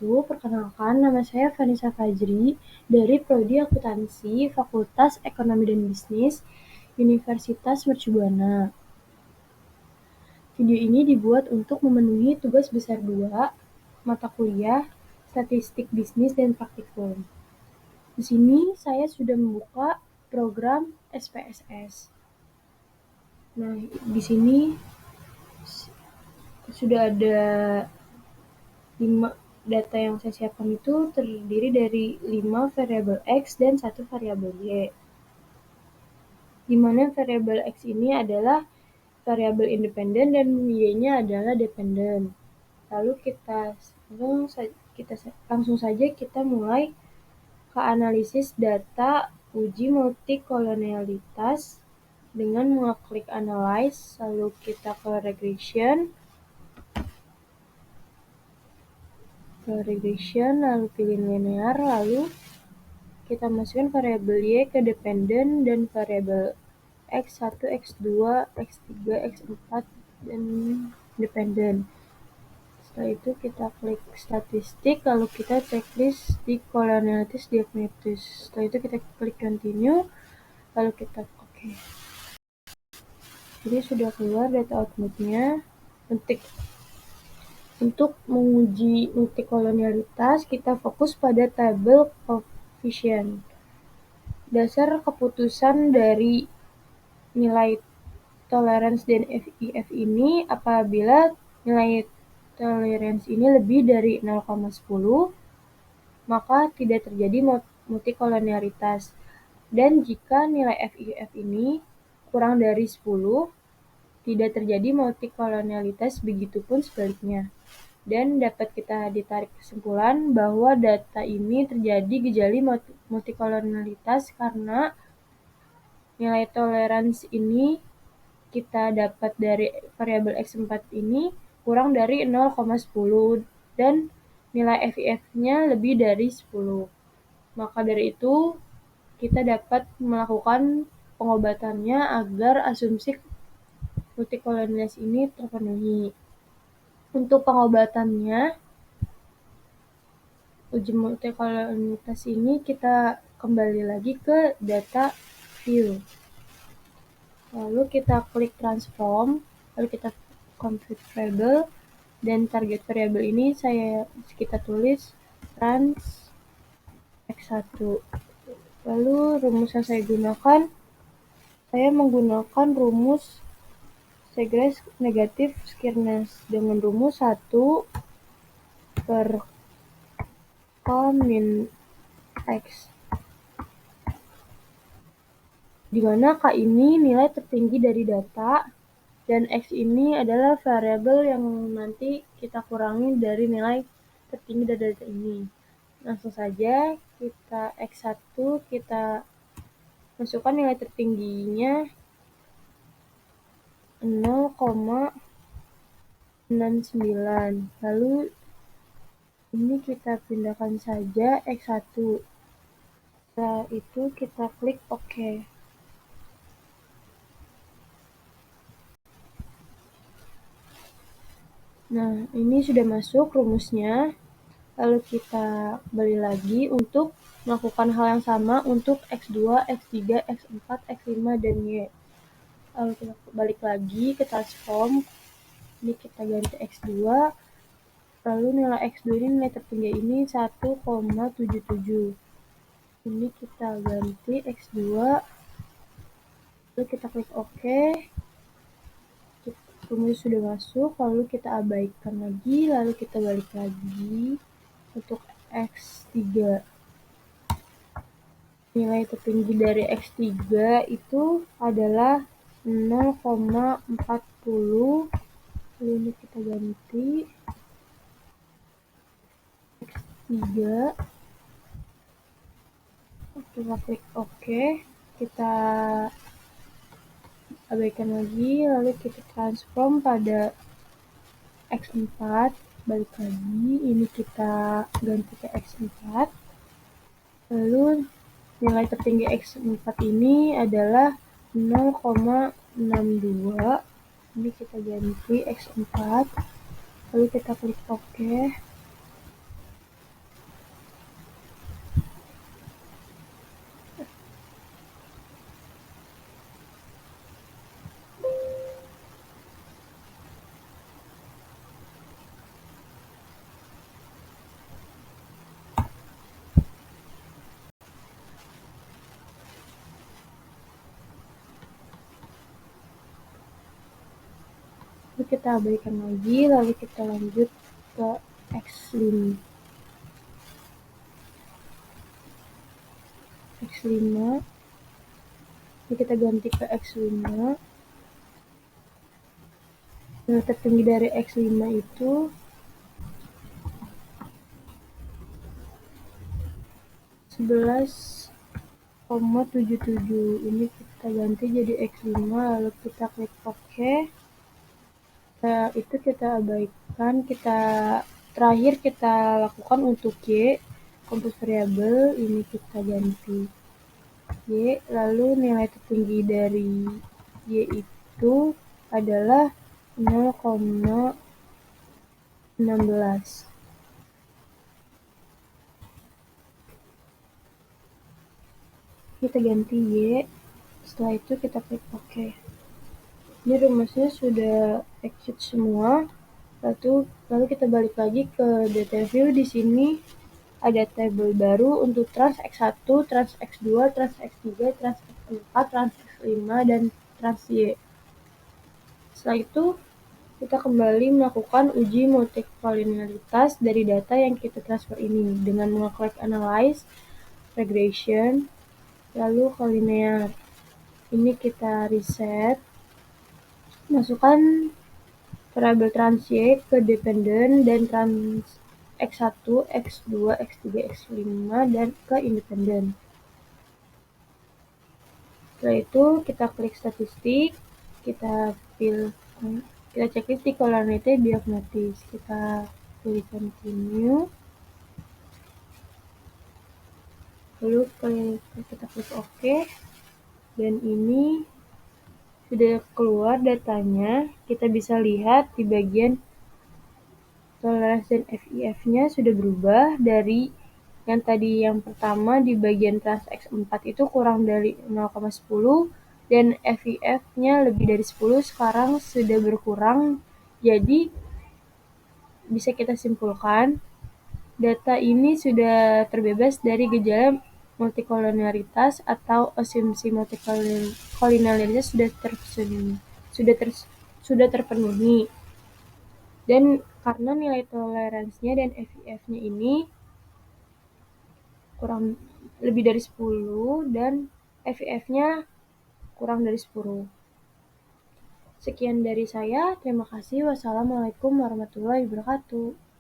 wabarakatuh. Perkenalkan, nama saya Vanessa Fajri dari Prodi Akuntansi Fakultas Ekonomi dan Bisnis Universitas Mercubuana. Video ini dibuat untuk memenuhi tugas besar 2 mata kuliah Statistik Bisnis dan Praktikum. Di sini saya sudah membuka program SPSS. Nah, di sini sudah ada 5 data yang saya siapkan itu terdiri dari 5 variabel X dan 1 variabel Y. Di mana variabel X ini adalah variabel independen dan Y-nya adalah dependen. Lalu langsung saja kita mulai ke analisis data uji multikolonialitas dengan mengklik analyze, lalu kita ke regression, lalu pilih linear, lalu kita masukkan variabel Y ke dependen dan variabel X1, X2, X3, X4 dan dependen. Setelah itu kita klik statistik, lalu kita checklist di colonialities diagnosis. Setelah itu kita klik continue, lalu kita oke. Jadi sudah keluar data outputnya. Untuk menguji multikolonialitas, kita fokus pada tabel coefficient. Dasar keputusan dari nilai tolerance dan FIF ini apabila nilai tolerance ini lebih dari 0,10, maka tidak terjadi multikolonialitas. Dan jika nilai FIF ini kurang dari 10, tidak terjadi multikolonialitas, begitupun sebaliknya. Dan dapat kita ditarik kesimpulan bahwa data ini terjadi gejala multikolonialitas karena nilai toleransi ini kita dapat dari variabel X4 ini kurang dari 0,10 dan nilai FIF-nya lebih dari 10. Maka dari itu, kita dapat melakukan pengobatannya agar asumsi multikolonialitas ini terpenuhi. Untuk pengobatannya, uji multikolonialitas ini kita kembali lagi ke data view. Lalu kita klik transform, lalu kita compute variable, dan target variable ini kita tulis trans X1. Lalu rumus yang saya gunakan, saya menggunakan rumus Segres negatif Skirnes dengan rumus 1 per K min X, di mana K ini nilai tertinggi dari data dan X ini adalah variabel yang nanti kita kurangi dari nilai tertinggi dari data ini. Langsung saja kita X1 kita masukkan nilai tertingginya 0,69. Lalu ini kita pindahkan saja X1. Setelah itu kita klik OK. Nah, ini sudah masuk rumusnya. Lalu kita kembali lagi untuk melakukan hal yang sama untuk X2, X3, X4, X5, dan Y. Lalu kita balik lagi ke transform. Ini kita ganti X2. Lalu nilai X2 ini nilai tertinggi ini 1,77. Ini kita ganti X2. Lalu kita klik OK. Rumus sudah masuk, lalu kita abaikan lagi, lalu kita balik lagi untuk X3. Nilai tertinggi dari X3 itu adalah 0,40. Lalu ini kita ganti X3. Kita klik OK. Kita abaikan lagi, lalu kita transform pada X4, balik lagi, ini kita ganti ke X4. Lalu nilai tertinggi X4 ini adalah 0,62. Ini kita ganti X4. Lalu kita klik OK. Itu kita abaikan lagi, lalu kita lanjut ke X5. X5. Ini kita ganti ke X5. Nilai tertinggi dari X5 itu 11,77. Ini kita ganti jadi X5, lalu kita klik OK. Nah, itu kita abaikan. Terakhir kita lakukan untuk Y, compose variable, ini kita ganti Y, lalu nilai tertinggi dari Y itu adalah 0,16. Kita ganti Y, setelah itu kita klik OK. Ini rumusnya sudah exit semua. Lalu kita balik lagi ke data view. Di sini ada tabel baru untuk trans X1, trans X2, trans X3, trans X4, trans X5, dan trans Y. Setelah itu, kita kembali melakukan uji multikolinearitas dari data yang kita transfer ini dengan mengklik Analyze, Regression, lalu Collinear. Ini kita reset, masukkan variabel trans Y ke dependent dan trans X1, X2, X3, X5 dan ke independen. Setelah itu kita klik statistik, kita checklist di collinearity diagnosis. Kita pilih continue, lalu kita klik OK, dan ini sudah keluar datanya. Kita bisa lihat di bagian toleransi dan FIF-nya sudah berubah dari yang pertama di bagian trans X4 itu kurang dari 0,10 dan FIF-nya lebih dari 10, sekarang sudah berkurang. Jadi bisa kita simpulkan data ini sudah terbebas dari gejala multikolonialitas atau asumsi multikolonialitas sudah terpenuhi. Dan karena nilai toleransinya dan FIF-nya ini kurang lebih dari 10 dan FIF-nya kurang dari 10. Sekian dari saya, terima kasih. Wassalamualaikum warahmatullahi wabarakatuh.